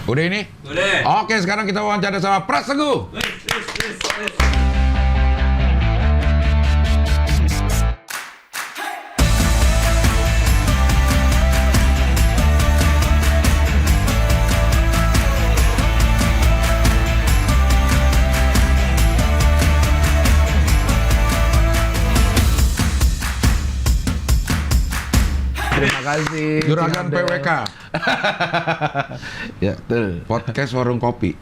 Udah ini? Boleh. Oke, sekarang kita wawancara sama Pras Teguh. Terima kasih. Juragan PWK. Ya, betul. Podcast Warung Kopi.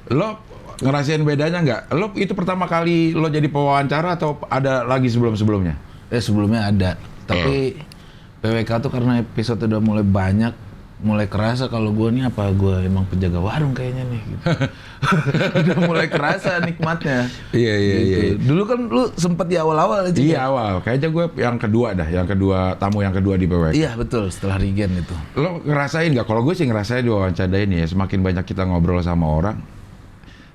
Lo ngerasain bedanya nggak? Lo itu pertama kali lo jadi pewawancara atau ada lagi sebelum-sebelumnya? Sebelumnya ada, tapi PWK tuh karena episode udah mulai banyak, mulai kerasa kalau gue nih apa gue emang penjaga warung kayaknya nih. Gitu. Udah mulai kerasa nikmatnya. Iya. Dulu kan lu sempet di awal-awal itu. Iya awal. Kayaknya gue yang kedua tamu yang kedua di PWK. Iya betul, setelah Regen itu. Lo ngerasain nggak? Kalau gue sih ngerasain di wawancara ini ya, semakin banyak kita ngobrol sama orang,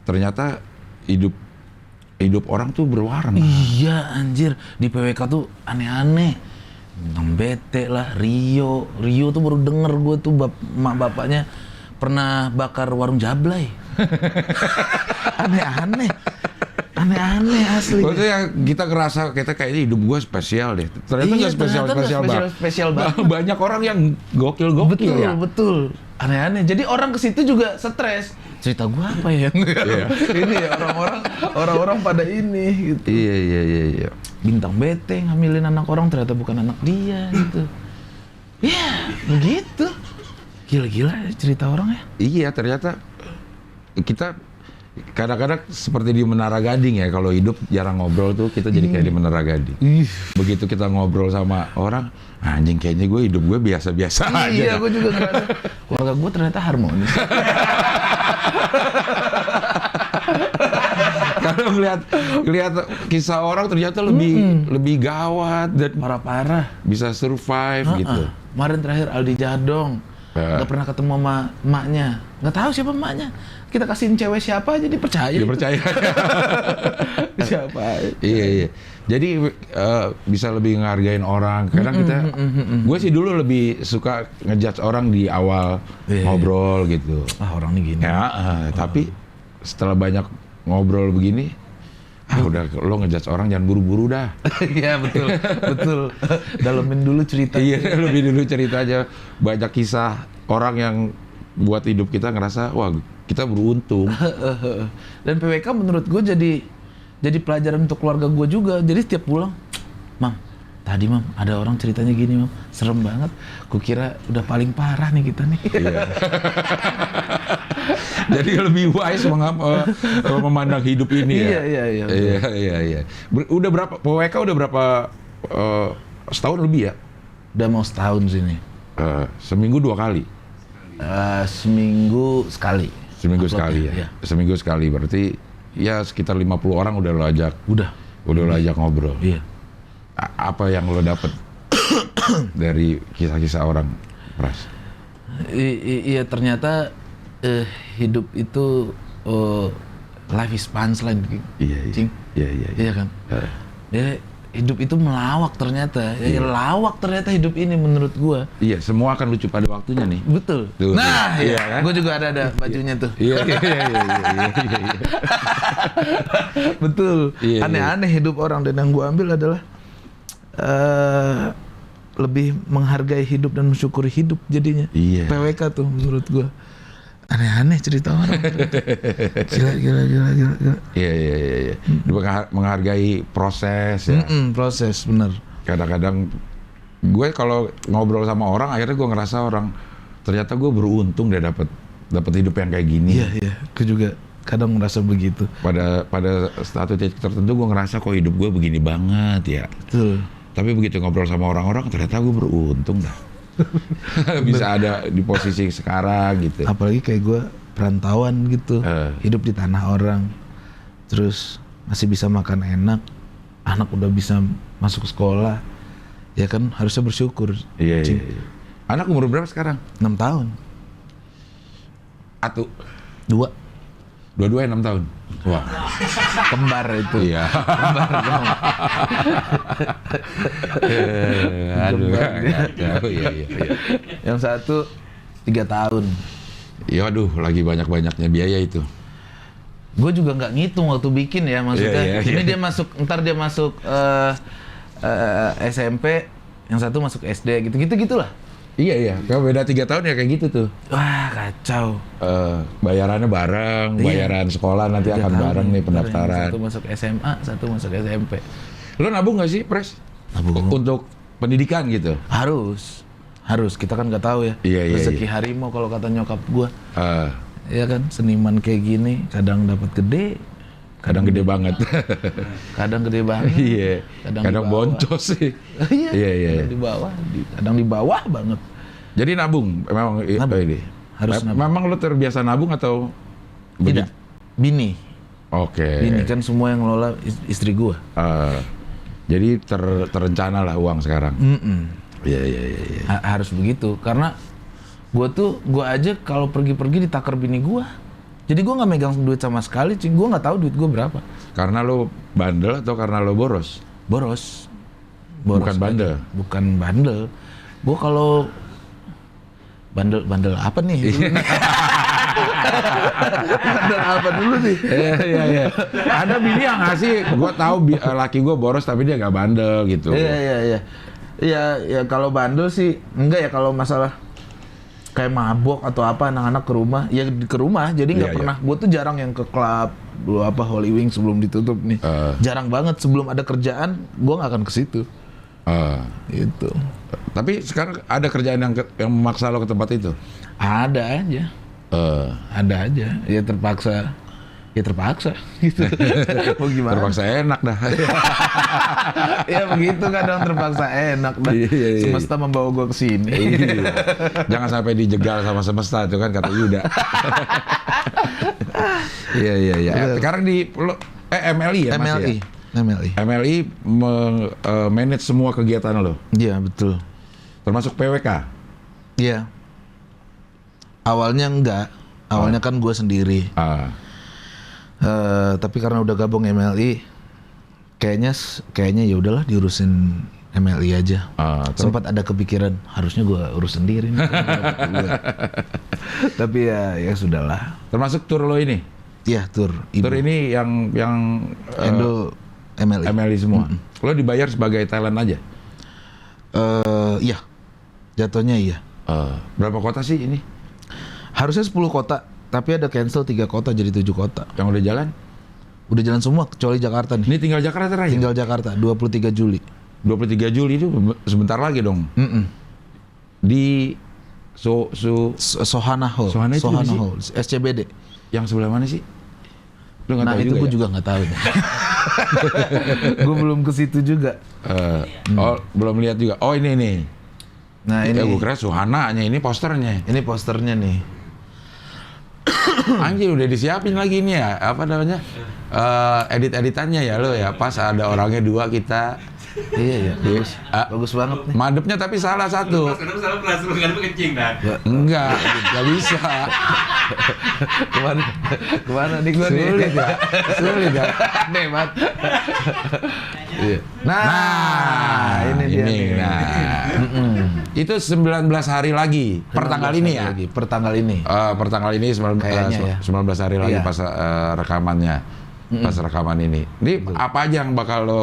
ternyata hidup orang tuh berwarna. Iya anjir, di PWK tuh aneh-aneh. Bang Bete lah, Rio tuh baru denger gue tuh mak bapaknya pernah bakar warung Jablay. Aneh-aneh asli. Maksudnya kita ngerasa kita kayaknya hidup gue spesial deh. Ternyata nggak spesial banget. Banyak orang yang gokil ya. Betul. Aneh-aneh. Jadi orang ke situ juga stres. Cerita gue apa ya? Ini ya orang-orang pada ini gitu. Iya. Bintang Bete ngambilin anak orang ternyata bukan anak dia gitu. Ya, begitu. Gila-gila cerita orang ya. Iya, ternyata kita kadang-kadang seperti di Menara Gading ya, kalau hidup jarang ngobrol tuh kita jadi kayak di Menara Gading. Begitu kita ngobrol sama orang, anjing kayaknya hidup gue biasa-biasa aja. Iya, gue juga ngerasa keluarga gue ternyata harmonis. Karena ngelihat kisah orang ternyata lebih gawat dan Parah-parah. bisa survive gitu. Kemarin terakhir Aldi Jadong. Nggak pernah ketemu sama emaknya. Nggak tahu siapa emaknya. Kita kasihin cewek siapa aja dipercaya. Siapa? Iya. Jadi bisa lebih ngehargain orang. Kadang gue sih dulu lebih suka ngejudge orang di awal ngobrol gitu. Orang ini gini. Ya, tapi setelah banyak ngobrol begini, udah lo ngejudge orang jangan buru-buru dah. Iya betul. Dalemin dulu ceritanya. Iya, lebih dulu cerita aja. Banyak kisah orang yang buat hidup kita ngerasa, wah kita beruntung. Dan PWK menurut gue jadi pelajaran untuk keluarga gue juga. Jadi setiap pulang, Mam, tadi Mam ada orang ceritanya gini Mam, serem banget. Kukira udah paling parah nih kita nih. Iya. Jadi lebih wise memandang hidup ini ya. Iya. Udah berapa PWK udah berapa setahun lebih ya? Udah mau setahun sini. Seminggu 2 kali. Seminggu sekali. Seminggu sekali ya. Iya. Seminggu sekali berarti ya sekitar 50 orang udah lo ajak. Udah lo ajak ngobrol. Iya. Apa yang lo dapet dari kisah-kisah orang, Pras? Iya ternyata hidup itu life is punchline. Iya. Iya kan? Ya, hidup itu melawak ternyata. Ya, lawak ternyata hidup ini menurut gua. Iya, semua akan lucu pada waktunya nih. Betul. Tuh, nah, iya. kan? Gua juga ada bajunya tuh. Iya. Betul. Iya, Aneh-aneh hidup orang, dan yang gua ambil adalah lebih menghargai hidup dan mensyukuri hidup jadinya. Iya. PWK tuh menurut gua. Aneh-aneh cerita orang. Gila. Iya. Menghargai proses ya. Proses, bener. Kadang-kadang gue kalau ngobrol sama orang, akhirnya gue ngerasa orang ternyata gue beruntung deh dapat hidup yang kayak gini. Iya. Gue juga kadang merasa begitu. Pada satu titik tertentu gue ngerasa kok hidup gue begini banget ya. Betul. Tapi begitu ngobrol sama orang-orang, ternyata gue beruntung dah. Bisa ada di posisi sekarang gitu. Apalagi kayak gue perantauan gitu, hidup di tanah orang, terus masih bisa makan enak, anak udah bisa masuk sekolah, ya kan harusnya bersyukur. Iya. Anak umur berapa sekarang? 6 tahun. Atu? 2. Dua-duanya 6 tahun? Wah. Kembar itu. Iya. Kembar dong. Aduh. Kembar dia. Iya. Yang satu 3 tahun. Ya aduh, lagi banyak-banyaknya biaya itu. Gue juga nggak ngitung waktu bikin ya, maksudnya. Iya, Ini iya. ntar dia masuk SMP, yang satu masuk SD, gitu-gitulah. Iya, kalau beda 3 tahun ya kayak gitu tuh. Wah, kacau. Bayarannya bareng, Iya. bayaran sekolah nanti 3 akan tahun bareng nih ntar pendaftaran. yang satu masuk SMA, satu masuk SMP. Lo nabung nggak sih, Pres? Nabung. Untuk pendidikan gitu? Harus. Kita kan nggak tahu ya. Iya, Rezeki harimau kalau kata nyokap gua. Eh, Iya kan, seniman kayak gini, kadang dapat gede, kadang gede banget. kadang gede banget. Iya. Kadang Kadang di bawah. boncos sih. Iya. Iya. Kadang di bawah, kadang di bawah banget. Jadi nabung, memang Nabung. ini. Harus nabung. Memang lo terbiasa nabung atau? Tidak. Bini. Oke. Bini kan semua yang ngelola istri gua. Jadi terencana lah uang sekarang. Iya. Harus begitu, karena gua aja kalau pergi-pergi ditaker bini gua. Jadi gua nggak megang duit sama sekali, Cing. Gua nggak tahu duit gua berapa. Karena lo bandel atau karena lo boros? Boros. Bukan bandel? aja. Bukan bandel. Gua kalau bandel apa nih? Bandel apa dulu nih? Iya. Ada bini yang ngasih, gue tahu laki gue boros tapi dia nggak bandel gitu. Iya. Ya kalau bandel sih enggak ya, kalau masalah kayak mabok atau apa anak-anak ke rumah jadi nggak Iya, pernah. Gue tuh jarang yang ke klub dulu apa Holy Wing sebelum ditutup nih. Jarang banget, sebelum ada kerjaan gue nggak akan ke situ. Gitu. Tapi sekarang ada kerjaan yang memaksa lo ke tempat itu? Ada aja. Ya terpaksa gitu. Mau gimana? Terpaksa enak dah. Ya begitu, kadang terpaksa enak dah. Iya. Semesta membawa gue ke sini. Iya. Jangan sampai dijegal sama semesta itu kan kata Yuda. Iya. Sekarang di MLI ya Mas ya? MLI manage semua kegiatan lo, Iya betul. termasuk PWK. Iya. Awalnya enggak. Awalnya kan gue sendiri. Tapi karena udah gabung MLI, kayaknya ya udahlah diurusin MLI aja. Sempat ada kepikiran harusnya gue urus sendiri nih. Tapi ya sudahlah. Termasuk tur lo ini. Iya, tur. Tur ini yang Endo MLI. MLI semua. Lo dibayar sebagai talent aja. Iya. Jatuhnya iya. Berapa kota sih ini? Harusnya 10 kota, tapi ada cancel 3 kota jadi 7 kota. Yang udah jalan? Udah jalan semua kecuali Jakarta nih. Ini tinggal Jakarta terakhir? Tinggal Jakarta 23 Juli. 23 Juli itu sebentar lagi dong. Di Sohana Hall. Sohana itu di sini? Hall. SCBD. Yang sebelah mana sih? Lo nggak Nah tahu itu juga gue ya? juga nggak tahu. Gue belum ke situ juga. Oh, belum lihat juga. Oh ini nih. Nah ini. Gue kira Suhananya, ini posternya. Ini posternya nih. Anjir udah disiapin lagi ini ya, apa namanya? Edit-editannya ya lo ya, pas ada orangnya 2 kita. Iya. Bagus banget nih. Madepnya tapi salah satu. Kenapa salah kelas lu kan kencing dah. Enggak, nggak bisa. Kemana nih gue nih? Sulit ya. Aneh banget. Iya. Nah, ini dia nih. Nah, itu 19 hari lagi. Per tanggal ini ya. Per tanggal ini. Per tanggal ini Kayaknya ya. 19 hari lagi Iya. pas rekamannya. Pas rekaman ini. Ini apa aja yang bakal lo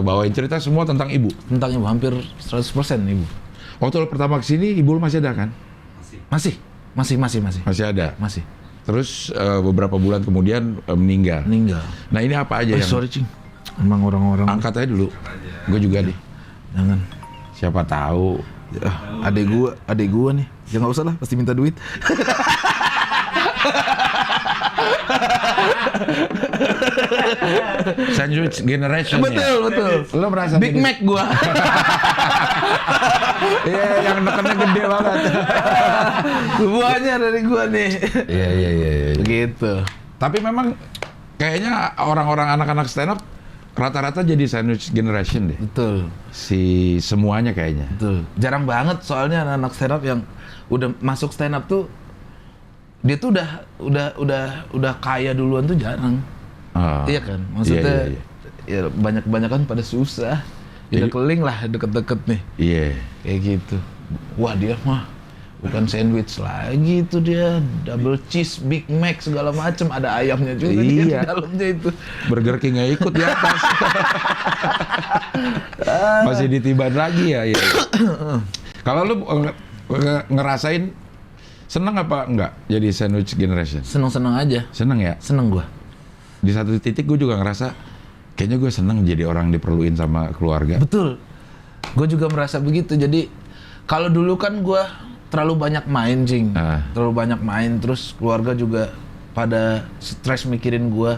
bawain, cerita semua tentang ibu? Tentang ibu hampir 100% ibu. Waktu lo pertama kesini ibu lo masih ada kan? Masih. Masih ada. Masih. Terus beberapa bulan kemudian meninggal. Nah ini apa aja yang Sorry Cing. Emang orang-orang. angkat aja dulu. Gue juga nih. Jangan. Siapa tahu. Ya, adek gua nih. Ya nggak usah lah, pasti minta duit. Sandwich generation Betul. Lo merasa Big Mac gua. Iya, yang nekennya gede banget. Semuanya dari gua nih. Iya. Begitu. Tapi memang kayaknya orang-orang anak-anak stand up rata-rata jadi sandwich generation deh. Betul. Si semuanya kayaknya. Betul. Jarang banget soalnya anak-anak stand up yang udah masuk stand up tuh dia tuh udah kaya duluan tuh jarang. Iya kan? Maksudnya ya banyak-banyakan pada susah. Udah keling lah deket-deket nih. Iya. Kayak gitu. Wah dia mah Bukan sandwich lagi itu dia, double cheese, Big Mac segala macem, ada ayamnya juga dia di dalamnya itu. Burger King nggak ikut di atas. Masih ditiban lagi ya. Kalau lu ngerasain seneng apa enggak jadi sandwich generation? Seneng-seneng aja. Seneng ya? Seneng gua. Di satu titik gue juga ngerasa kayaknya gue seneng jadi orang diperluin sama keluarga. Betul. Gue juga merasa begitu. Jadi kalau dulu kan gue terlalu banyak main, Cing. Terlalu banyak main, terus keluarga juga pada stres mikirin gue.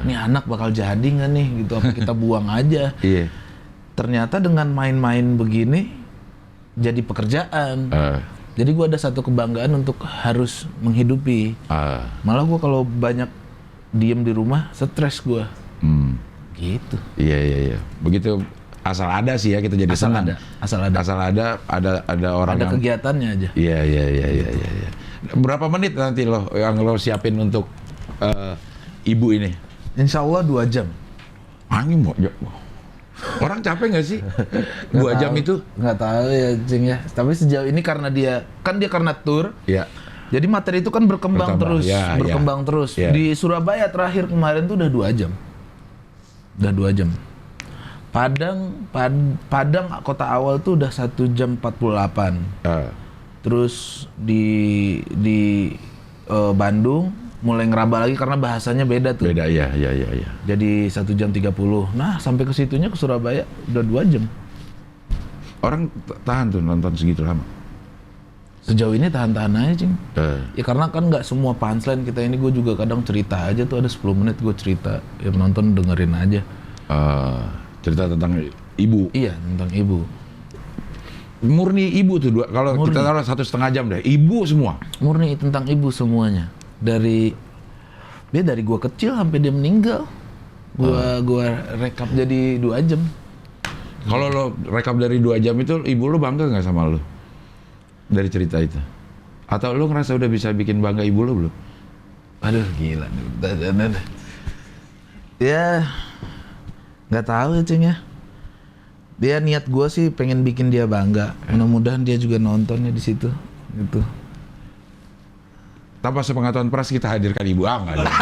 Nih anak bakal jadi nggak nih gitu, apa kita buang aja. Iya. Ternyata dengan main-main begini jadi pekerjaan. Jadi gue ada satu kebanggaan untuk harus menghidupi. Malah gue kalau banyak diem di rumah, stres gue. Gitu. Iya. Begitu asal ada sih ya kita jadi Asal senang. ada. Asal ada. Ada orang Ada yang kegiatannya aja. Iya. Berapa menit nanti yang lo siapin untuk ibu ini? Insya Allah 2 jam. Angin mau. Orang capek nggak sih? 2 jam itu? Nggak tahu ya, Cing ya. Tapi sejauh ini karena dia karena tour. Iya. Jadi materi itu kan berkembang terus. Ya, terus. Ya. Di Surabaya terakhir kemarin tuh udah 2 jam. Udah 2 jam. Padang kota awal tuh udah 1 jam 48. Terus di Bandung mulai ngeraba lagi karena bahasanya beda tuh. Beda, iya. Jadi 1 jam 30. Nah, sampai ke situnya ke Surabaya udah 2 jam. Orang tahan tuh nonton segitu lama. Sejauh ini tahan-tahan aja, Cing. Ya karena kan nggak semua punchline kita ini, gue juga kadang cerita aja tuh, ada 10 menit gue cerita. Ya penonton dengerin aja. Cerita tentang ibu. Iya, tentang ibu. Murni ibu tuh, kalau kita taruh 1,5 jam deh, ibu semua. Murni tentang ibu semuanya. Dari gue kecil sampai dia meninggal. Gua rekap jadi 2 jam. Kalau lo rekap dari 2 jam itu, ibu lo bangga nggak sama lo? Dari cerita itu? Atau lo ngerasa udah bisa bikin bangga ibu lo belum? Aduh, gila. Ya, nggak tahu ya, Cing ya. Dia niat gue sih pengen bikin dia bangga. Mudah-mudahan dia juga nontonnya di situ. Gitu. Tanpa sepengetahuan pers kita hadirkan ibu nggak dong?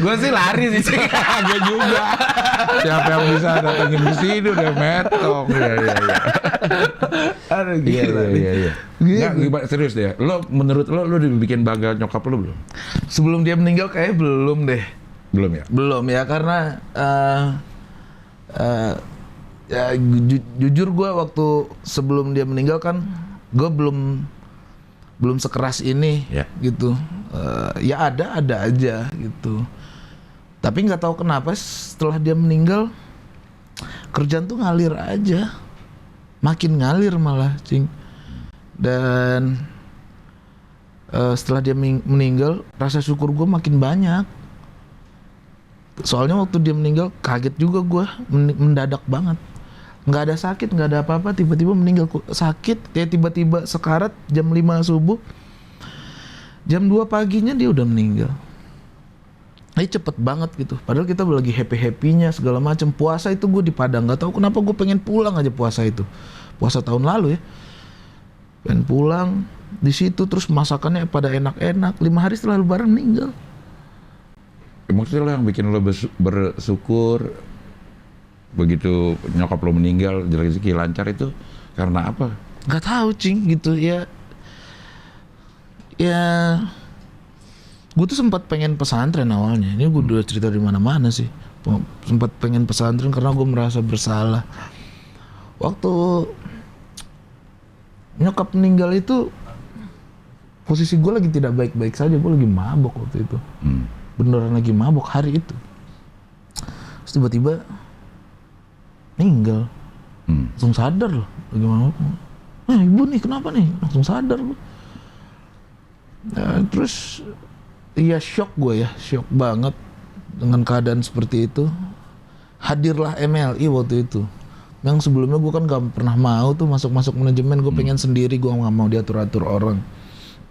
Gue sih lari sih, Cing. Gue juga. Siapa yang bisa datangin di sini udah metong. Iya. Aduh, gila. Iya. Nggak, gimana, serius deh. Menurut lo dibikin bangga nyokap lo belum? Sebelum dia meninggal kayaknya belum deh. Belum ya? Belum ya, karena ya, jujur gue waktu sebelum dia meninggal kan gue belum sekeras ini, gitu. Ya ada aja gitu. Tapi nggak tahu kenapa setelah dia meninggal kerjaan tuh ngalir aja, makin ngalir malah, Cing. Dan setelah dia meninggal rasa syukur gue makin banyak. Soalnya waktu dia meninggal kaget juga gue, mendadak banget. Nggak ada sakit, nggak ada apa-apa, tiba-tiba meninggal sakit, kayak tiba-tiba sekarat jam 5 subuh. Jam 2 paginya dia udah meninggal. Ini cepet banget gitu. Padahal kita lagi happy-happynya segala macam. Puasa itu gue di Padang, nggak tahu kenapa gue pengen pulang aja puasa itu. Puasa tahun lalu ya. Pengen pulang di situ, terus masakannya pada enak-enak. 5 hari setelah Lebaran meninggal. Maksudnya lo yang bikin lo bersyukur begitu nyokap lo meninggal, rezeki lancar itu karena apa? Nggak tahu, Cing, gitu ya. Ya, gue tuh sempat pengen pesantren awalnya. Ini gue udah cerita di mana-mana sih. Sempat pengen pesantren karena gue merasa bersalah. Waktu nyokap meninggal itu posisi gue lagi tidak baik-baik saja. Gue lagi mabok waktu itu. Beneran lagi mabok hari itu. Terus tiba-tiba meninggal. Langsung sadar loh, lagi mabok. Ibu nih kenapa nih? Langsung sadar gue. Terus ya shock banget dengan keadaan seperti itu. Hadirlah MLI waktu itu. Yang sebelumnya gue kan gak pernah mau tuh masuk manajemen. Gue pengen sendiri, gue gak mau diatur-atur orang.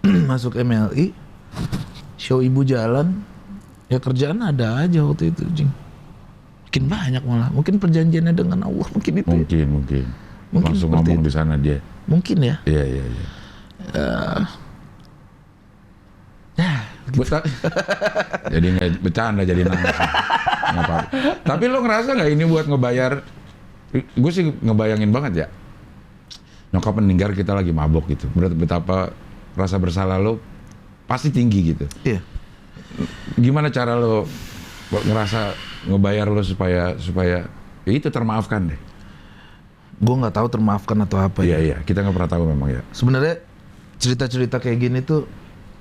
Masuk MLI, show ibu jalan, ya kerjaan ada aja waktu itu, Cing. Mungkin banyak malah. Mungkin perjanjiannya dengan Allah mungkin itu. Mungkin. Mungkin Langsung seperti ngomong itu. di sana dia. Mungkin ya. Iya. Ya, Betul. Jadi nggak bercanda, jadi nangis. Nggak apa-apa. Tapi lo ngerasa nggak ini buat ngebayar? Gue sih ngebayangin banget ya. Nyokap meninggal kita lagi mabok gitu. Betapa rasa bersalah lo pasti tinggi gitu. iya. Gimana cara lo ngerasa ngebayar lo supaya ya itu termaafkan deh? Gue nggak tahu termaafkan atau apa ya. Iya. Kita nggak pernah tahu memang ya. Sebenarnya cerita-cerita kayak gini tuh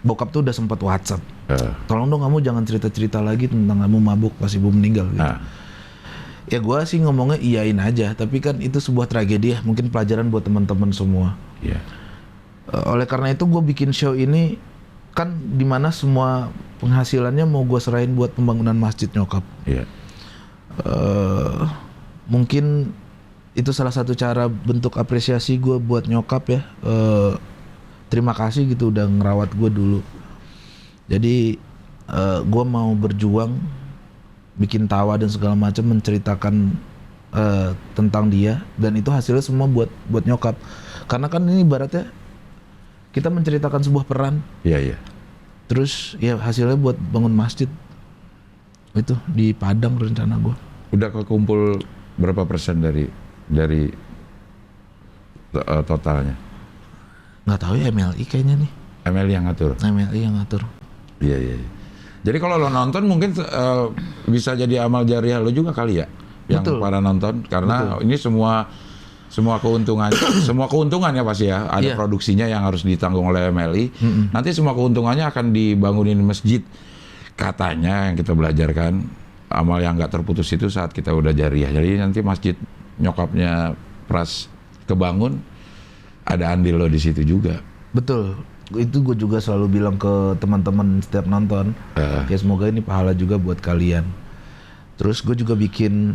bokap tuh udah sempat WhatsApp. Tolong dong kamu jangan cerita-cerita lagi tentang kamu mabuk pas ibu meninggal gitu. Ya gue sih ngomongnya iyain aja, tapi kan itu sebuah tragedi ya, mungkin pelajaran buat teman-teman semua. Iya. Oleh karena itu gue bikin show ini kan dimana semua penghasilannya mau gue serahin buat pembangunan masjid nyokap. Iya. Mungkin itu salah satu cara bentuk apresiasi gue buat nyokap ya. Terima kasih gitu udah ngerawat gue dulu. Jadi gue mau berjuang, bikin tawa dan segala macam, menceritakan tentang dia, dan itu hasilnya semua buat nyokap. Karena kan ini ibaratnya kita menceritakan sebuah peran. Iya. Terus ya hasilnya buat bangun masjid. Itu di Padang rencana gue. Udah kekumpul berapa persen dari totalnya? Nggak tahu ya, MLI kayaknya nih. ML yang ngatur. MLI yang ngatur. Iya. Jadi kalau lo nonton mungkin bisa jadi amal jariah lo juga kali ya, yang Betul. para nonton, karena ini semua keuntungan, semua keuntungan ya pasti ya, ada Iya. produksinya yang harus ditanggung oleh MLI. Nanti semua keuntungannya akan dibangunin masjid. Katanya yang kita belajarkan, amal yang nggak terputus itu saat kita udah jariah. Jadi nanti masjid nyokapnya Pras kebangun, ada andil lo di situ juga. Betul. Itu gue juga selalu bilang ke teman-teman setiap nonton. Ya semoga ini pahala juga buat kalian. Terus gue juga bikin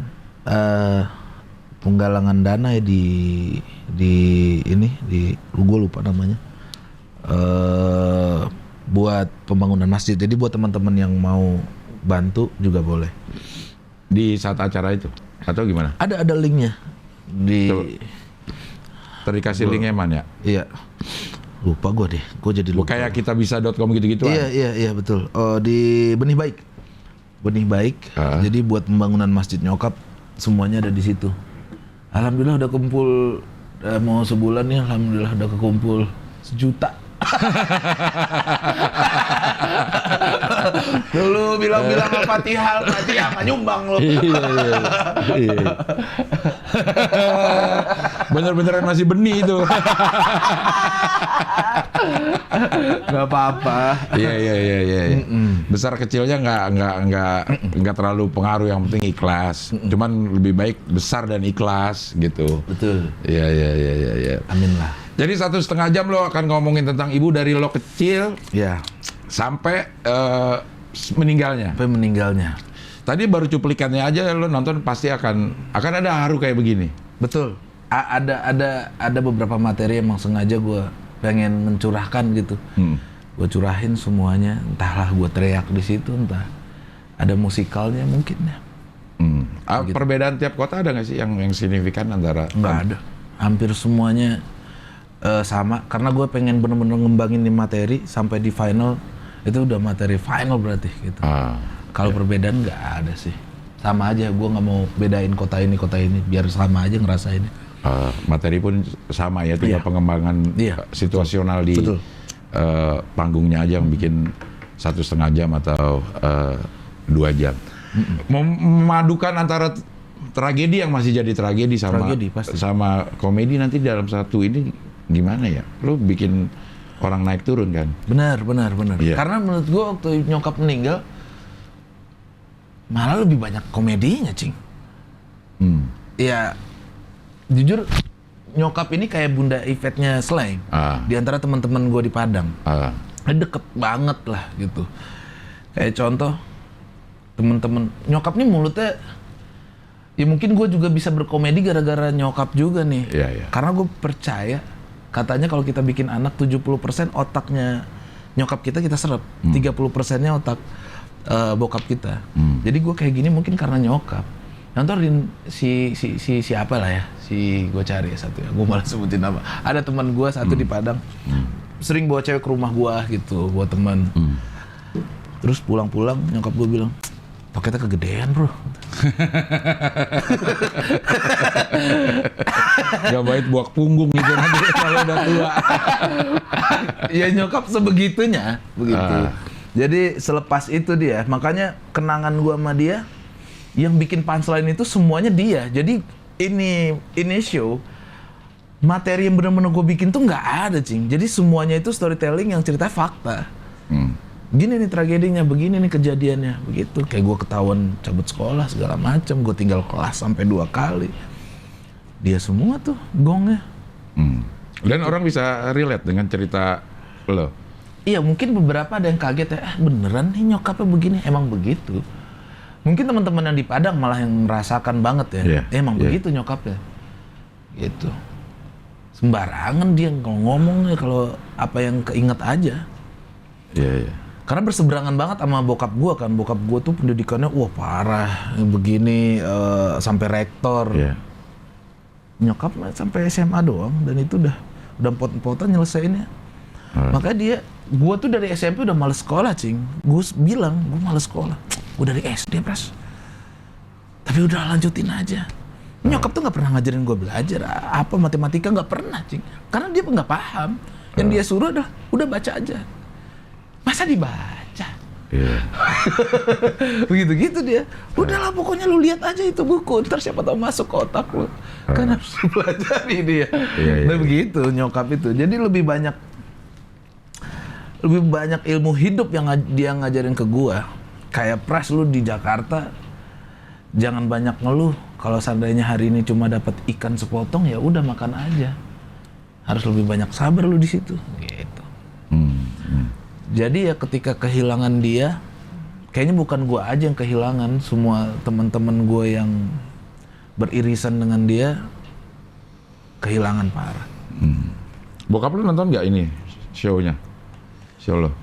penggalangan dana ya di gue lupa namanya. Buat pembangunan masjid. Jadi buat teman-teman yang mau bantu juga boleh. Di saat acara itu atau gimana? Ada linknya di. Dikasih linknya mana ya? Iya. Lupa gue deh. Gue jadi lupa. Kayak kitabisa.com gitu-gitu. Iya betul. Di Benih Baik. Benih Baik. Jadi buat pembangunan masjid nyokap semuanya ada di situ. Alhamdulillah udah kumpul mau sebulan nih, alhamdulillah udah kekumpul 1 juta. Dulu bilang-bilang Al-Fatihah nggak nyumbang lo. Iya. Bener-beneran masih benih itu. Gak apa-apa. Iya. Besar kecilnya nggak terlalu pengaruh, yang penting ikhlas. Cuman lebih baik besar dan ikhlas gitu. Betul. Iya. Amin lah. Jadi 1,5 jam lo akan ngomongin tentang ibu dari lo kecil Ya. sampai meninggalnya. Sampai meninggalnya. Tadi baru cuplikannya aja lo nonton, pasti akan ada haru kayak begini. Betul. Ada beberapa materi emang sengaja gue pengen mencurahkan gitu. Gue curahin semuanya. Entahlah gue teriak di situ, entah ada musikalnya mungkin ya. Perbedaan tiap kota ada nggak sih yang signifikan antara? Nggak ada. Hampir semuanya sama. Karena gue pengen bener-bener ngembangin di materi sampai di final. Itu udah materi final berarti gitu. Kalau perbedaan nggak ada sih. Sama aja. Gue nggak mau bedain kota ini biar sama aja ngerasainnya. Materi pun sama ya, tinggal Iya. pengembangan situasional di panggungnya aja yang bikin 1,5 jam atau 2 jam. Memadukan antara tragedi yang masih jadi tragedi sama komedi nanti dalam satu ini gimana ya? Lo bikin orang naik turun kan? Benar. Iya. Karena menurut gue waktu nyokap meninggal malah lebih banyak komedinya, Cing. Ya jujur nyokap ini kayak Bunda Ivetnya Slang. Di antara teman-teman gue di Padang. Deket banget lah gitu. Kayak contoh temen-temen nyokap nih mulutnya, ya mungkin gue juga bisa berkomedi gara-gara nyokap juga nih. Iya. Karena gue percaya katanya kalau kita bikin anak 70% otaknya nyokap kita serap, 30%-nya otak bokap kita. Jadi gue kayak gini mungkin karena nyokap. nontonin si siapa lah ya, si gue cari ya satu ya, gue malah sebutin nama. Ada teman gue satu di Padang, sering bawa cewek ke rumah gue gitu, bawa teman. Terus pulang-pulang nyokap gue bilang, toketnya kegedean bro. Gak baik buat punggung gitu nanti kalau udah tua. Ya nyokap sebegitunya, begitu. Jadi selepas itu dia, makanya kenangan gua sama dia, yang bikin punchline itu semuanya dia. Jadi ini show, materi yang benar-benar gue bikin tuh nggak ada, Cing. Jadi semuanya itu storytelling yang cerita fakta. Gini nih tragedinya, begini nih kejadiannya, begitu. Kayak gue ketahuan cabut sekolah segala macam, gue tinggal kelas sampai 2 kali. Dia semua tuh gongnya. Dan orang bisa relate dengan cerita lo. Iya, mungkin beberapa ada yang kaget ya, beneran nih nyokapnya begini, emang begitu. Mungkin teman-teman yang di Padang malah yang merasakan banget ya, emang begitu nyokapnya. Gitu. Sembarangan dia kalau ngomong ya, kalau apa yang keinget aja. Iya. Karena berseberangan banget sama bokap gua kan. Bokap gua tuh pendidikannya wah parah, begini sampai rektor. Nyokap sampai SMA doang, dan itu udah empot-empotan nyelesainnya. Makanya gua tuh dari SMP udah males sekolah, Cing. Gua bilang, gua males sekolah. Gua dari SD, Pras. Tapi udah lanjutin aja. Nyokap tuh nggak pernah ngajarin gua belajar apa matematika, nggak pernah, Cing. Karena dia nggak paham. Yang dia suruh adalah udah baca aja. Masa dibaca? Begitu-gitu dia. Udahlah pokoknya lu lihat aja itu buku, ntar siapa tahu masuk ke otak lu. Kan harus pelajari dia. Nah begitu nyokap itu. Jadi lebih banyak ilmu hidup yang dia ngajarin ke gua. Kayak Pras, lu di Jakarta jangan banyak ngeluh. Kalau seandainya hari ini cuma dapat ikan sepotong, ya udah makan aja. Harus lebih banyak sabar lu di situ. Gitu. Jadi ya ketika kehilangan dia, kayaknya bukan gua aja yang kehilangan, semua teman-teman gua yang beririsan dengan dia kehilangan parah. Bokap lu nonton nggak ini show-nya? Show lo?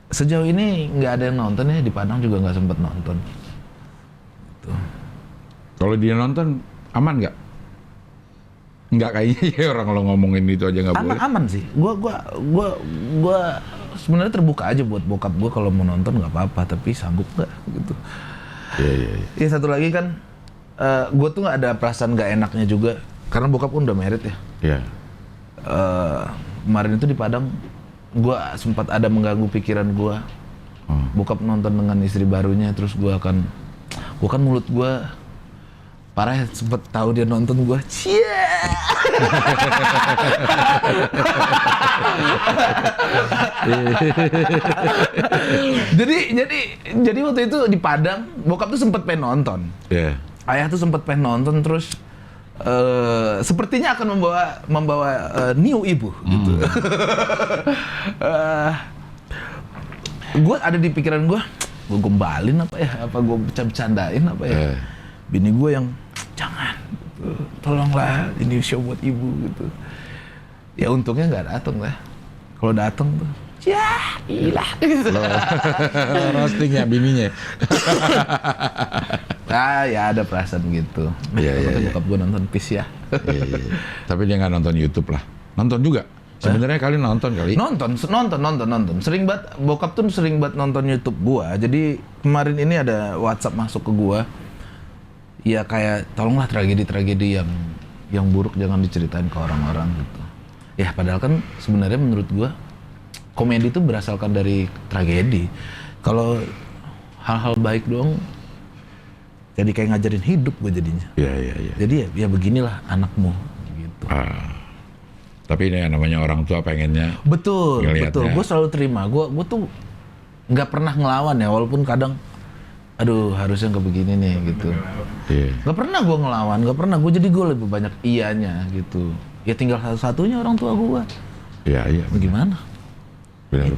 Sejauh ini nggak ada yang nonton ya, di Padang juga nggak sempet nonton. Tuh. Kalau dia nonton aman nggak? Nggak kayaknya ya, orang kalau ngomongin itu aja nggak boleh. Aman sih. Gua sebenarnya terbuka aja buat bokap gua, kalau mau nonton nggak apa-apa, tapi sanggup nggak gitu. Iya. Ya satu lagi kan, gua tuh nggak ada perasaan nggak enaknya juga, karena bokap pun udah married ya. Iya. Kemarin itu di Padang, gua sempat ada mengganggu pikiran gua. Bokap nonton dengan istri barunya, terus gua kan mulut gua parah, sempet tahu dia nonton gua. jadi waktu itu di Padang, bokap tuh sempet pengen nonton. Ayah tuh sempet pengen nonton, terus sepertinya akan membawa new ibu gitu. Gue ada di pikiran gue gombalin apa ya, apa gue bercandain apa ya. Bini gue yang jangan gitu, tolonglah ini show buat ibu gitu. Ya untungnya nggak dateng lah. Kalau dateng tuh ya ilah gitu. Roasting ya bininya. Ya ada perasaan gitu. Iya. Bokap gue nonton Peace ya. Iya. Tapi dia nggak nonton YouTube lah. Nonton juga. Sebenarnya kali nonton kali. Nonton. Sering banget, bokap tuh sering banget nonton YouTube gua. Jadi kemarin ini ada WhatsApp masuk ke gua. Ya kayak tolonglah tragedi-tragedi yang buruk jangan diceritain ke orang-orang gitu. Ya padahal kan sebenarnya menurut gua komedi itu berasalkan dari tragedi. Kalau hal-hal baik doang, jadi kayak ngajarin hidup gue jadinya. Iya. Jadi ya beginilah anakmu gitu. Tapi ini namanya orang tua pengennya. Betul. Gue selalu terima. Gue tuh nggak pernah ngelawan ya, walaupun kadang, aduh harusnya nggak begini nih gitu. Nggak pernah gue ngelawan, nggak pernah. Gue jadi gue lebih banyak iyanya gitu. Ya tinggal satu-satunya orang tua gue. Iya. Bagaimana? Benar.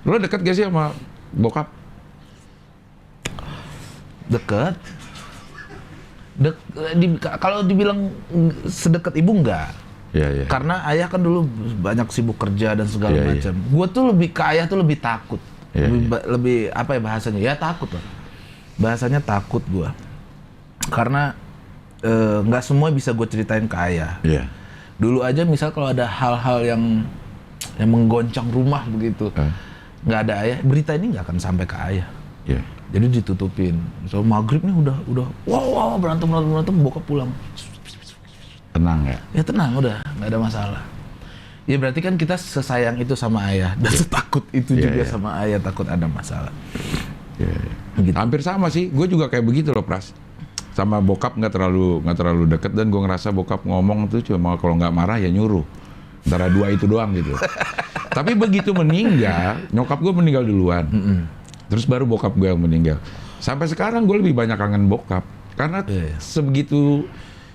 Lo dekat gak sih sama bokap? Dekat. Kalau dibilang sedekat ibu enggak. Iya. Karena ayah kan dulu banyak sibuk kerja dan segala macam. Gue tuh lebih ke ayah tuh lebih takut. Lebih apa ya bahasanya? Ya takut lah. Bahasanya takut gue. Karena nggak semua bisa gue ceritain ke ayah. Iya. Dulu aja misal kalau ada hal-hal yang menggoncang rumah begitu, nggak ada ayah, berita ini nggak akan sampai ke ayah. Iya. Jadi ditutupin. So maghrib nih udah wow berantem, bokap pulang. Tenang ya. Ya tenang udah, nggak ada masalah. Ya berarti kan kita sesayang itu sama ayah dan setakut itu juga sama ayah, takut ada masalah. Iya. Gitu. Hampir sama sih. Gue juga kayak begitu loh, Pras. Sama bokap nggak terlalu deket, dan gue ngerasa bokap ngomong tuh cuma kalau nggak marah ya nyuruh. Antara dua itu doang gitu. Tapi begitu meninggal, nyokap gue meninggal duluan. Terus baru bokap gue yang meninggal. Sampai sekarang gue lebih banyak kangen bokap. Karena sebegitu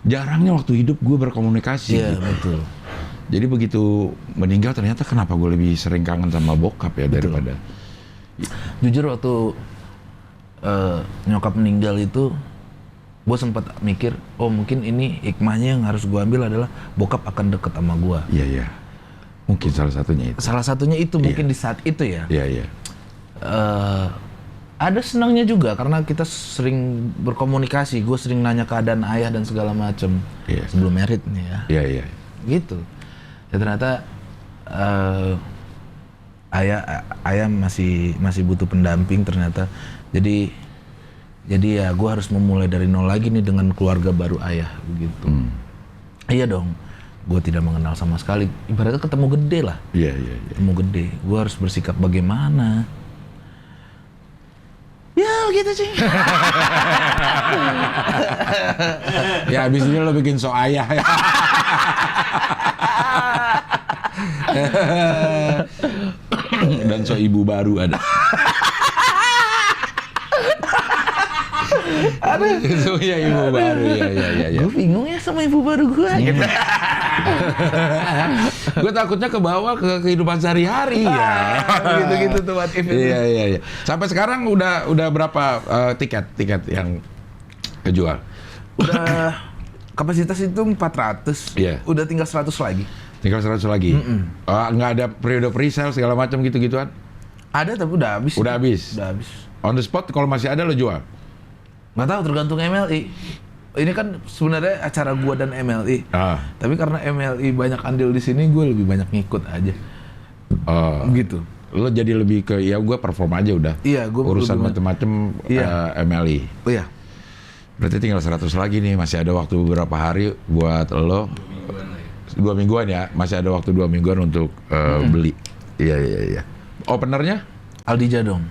jarangnya waktu hidup gue berkomunikasi. Iya, gitu. betul. Jadi begitu meninggal ternyata kenapa gue lebih sering kangen sama bokap ya daripada... Jujur waktu nyokap meninggal itu, gue sempat mikir, oh mungkin ini hikmahnya yang harus gue ambil adalah bokap akan deket sama gue. Iya. Mungkin salah satunya itu. Salah satunya itu mungkin di saat itu ya. Iya. Ada senangnya juga karena kita sering berkomunikasi. Gue sering nanya keadaan ayah dan segala macem sebelum merit nih ya. Iya. Gitu. Ya ternyata ayah masih butuh pendamping ternyata. Jadi ya gue harus memulai dari nol lagi nih dengan keluarga baru ayah begitu. Iya dong. Gue tidak mengenal sama sekali. Ibaratnya ketemu gede lah. Iya. Ketemu gede. Gue harus bersikap bagaimana? Ya gitu sih. Ya abis ini lo bikin so ayah ya. Dan so ibu baru ada. Itu ya ibu baru ya. Gue bingung ya sama ibu baru gue. Gitu. Gue takutnya ke bawah ke kehidupan sehari-hari ya. Gitu tuh what if itu. Iya. Sampai sekarang udah berapa tiket yang kejual? Udah kapasitas itu 400. Iya. Udah tinggal 100 lagi. Tinggal 100 lagi. Nggak ada periode pre-sale segala macam gitu-gituan? Ada tapi udah habis. Udah habis. On the spot kalau masih ada lo jual? Nggak tahu, tergantung MLI. Ini kan sebenarnya acara gua dan MLI. Tapi karena MLI banyak andil di sini, gue lebih banyak ngikut aja. Gitu. Lo jadi lebih ke ya gue perform aja udah. Iya, gue urusan macem-macem MLI. Iya. Berarti tinggal 100 lagi nih, masih ada waktu beberapa hari buat lo. 2 mingguan ya, masih ada waktu 2 mingguan untuk beli. Iya. Openernya? Aldi Jadong.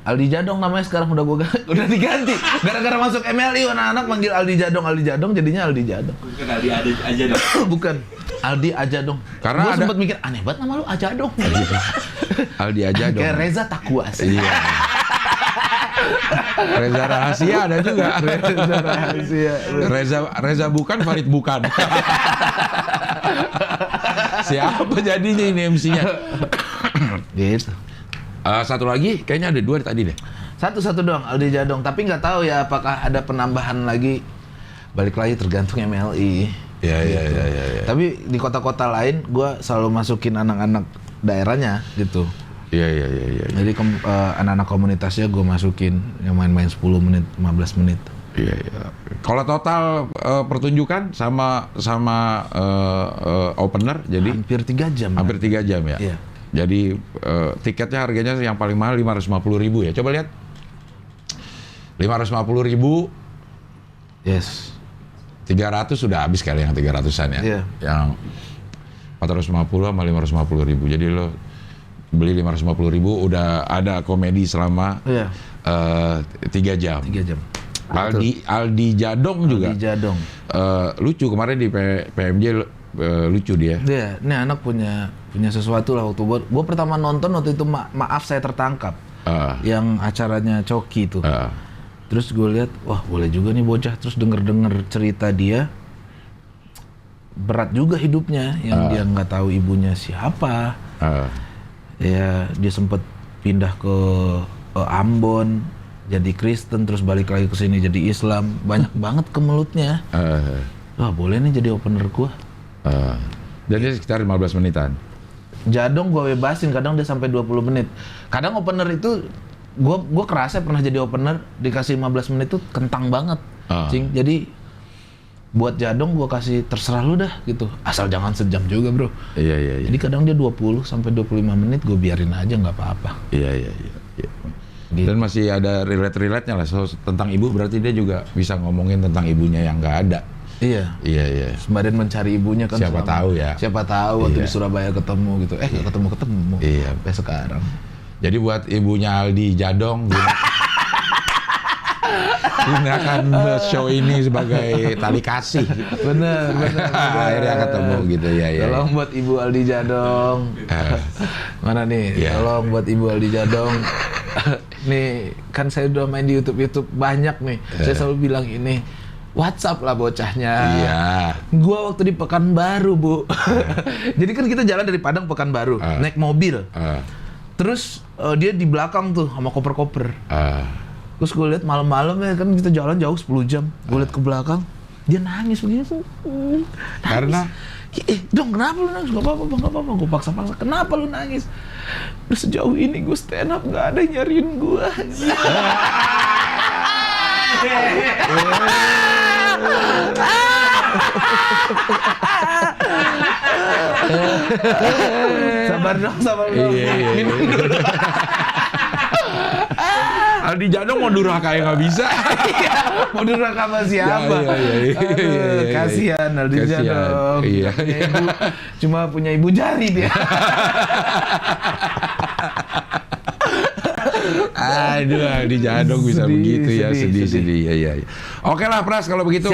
Aldi Jadong namanya sekarang udah diganti. Gara-gara masuk MLI anak-anak manggil Aldi Jadong jadinya Aldi Jadong. Bukan Aldi aja dong. Bukan. Aldi Ajadong. Karena gue ada sempat mikir aneh banget nama lu Ajadong. Aldi Ajadong. Kayak Reza Takwas. Iya. Reza Rahasia ada juga. Reza Rahasia. Reza bukan, Farid bukan. Siapa jadinya ini MC-nya? Gitu. Satu lagi, kayaknya ada 2 tadi deh. Satu doang, Aldi Jadong. Tapi nggak tahu ya apakah ada penambahan lagi. Balik lagi tergantung MLI. Iya. Tapi di kota-kota lain, gue selalu masukin anak-anak daerahnya gitu. Iya. Jadi anak-anak komunitasnya gue masukin yang main-main 10 menit, 15 menit. Iya. Kalau total pertunjukan sama opener jadi hampir 3 jam. Hampir 3 jam ya. Iya. Jadi tiketnya harganya yang paling mahal 550.000 ya. Coba lihat. 550.000. Yes. 300 sudah habis kali yang 300-an ya. Iya. Yang 450 sama 550.000. Jadi lo beli 550.000 udah ada komedi selama 3 jam. 3 jam. Aldi Jadong juga. Aldi Jadong. Lucu kemarin di PMJ lucu dia. Iya, ini anak punya sesuatu lah waktu gue pertama nonton waktu itu maaf saya tertangkap. Yang acaranya Coki itu. Terus gue lihat, wah boleh juga nih bocah. Terus denger cerita dia, berat juga hidupnya. Yang dia nggak tahu ibunya siapa. Ya dia sempat pindah ke Ambon, jadi Kristen, terus balik lagi ke sini jadi Islam. Banyak banget kemelutnya. Wah boleh nih jadi opener gue. Jadi sekitar 15 menitan. Jadong gue bebasin, kadang dia sampai 20 menit. Kadang opener itu gua kerasa pernah jadi opener dikasih 15 menit tuh kentang banget. Cing. Jadi buat Jadong gua kasih terserah lu dah gitu. Asal jangan sejam juga, Bro. Iya. Jadi kadang dia 20 sampai 25 menit gua biarin aja nggak apa-apa. Iya. Gitu. Dan masih ada relate-nya lah. So, tentang ibu berarti dia juga bisa ngomongin tentang ibunya yang nggak ada. Iya. Sembari mencari ibunya kan. Siapa tahu ya. Siapa tahu waktu Iya. di Surabaya ketemu gitu. Nggak ketemu. Iya. Sampai sekarang. Jadi buat ibunya Aldi Jadong, gunakan show ini sebagai tali kasih. Bener. Akhirnya ketemu gitu ya. Tolong buat Ibu Aldi Jadong. Mana nih? Iya. Tolong buat Ibu Aldi Jadong. Nih, kan saya udah main di YouTube banyak nih. Saya selalu bilang ini, WhatsApp lah bocahnya. Iya. Gua waktu di Pekanbaru, Bu. Jadi kan kita jalan dari Padang Pekanbaru, naik mobil. Terus dia di belakang tuh sama koper-koper. Terus gue lihat malam-malam ya kan kita jalan jauh 10 jam. Gue lihat ke belakang, dia nangis begini tuh. Karena? Dong kenapa lu nangis? Gak apa-apa. Gue paksa-paksa. Kenapa lu nangis? Udah sejauh ini gue stand up gak ada yang nyariin gue. Sabar dong. Minum dulu. Aldi Jadong mau durhaka ya nggak bisa. Mau durhaka sama siapa? Iya. Kasihan Aldi Kasihan. Jadong. Iya. Cuma punya ibu jari dia. Aduh, Aldi Jadong bisa begitu ya, sedih. Iya. Oke lah, Pras, kalau begitu.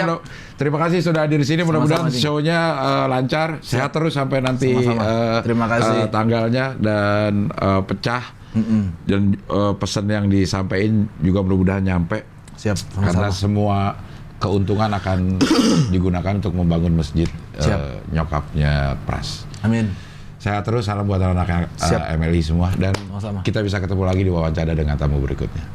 Terima kasih sudah hadir di sini. Mudah-mudahan show-nya lancar, sehat terus sampai nanti Terima kasih. tanggalnya dan pecah. Dan pesan yang disampaikan juga mudah-mudahan nyampe. Siap. Karena semua keuntungan akan digunakan untuk membangun masjid nyokapnya Pras. Amin. Sehat terus, salam buat anak-anak MLI semua, dan Sama-sama. kita bisa ketemu lagi di wawancara dengan tamu berikutnya.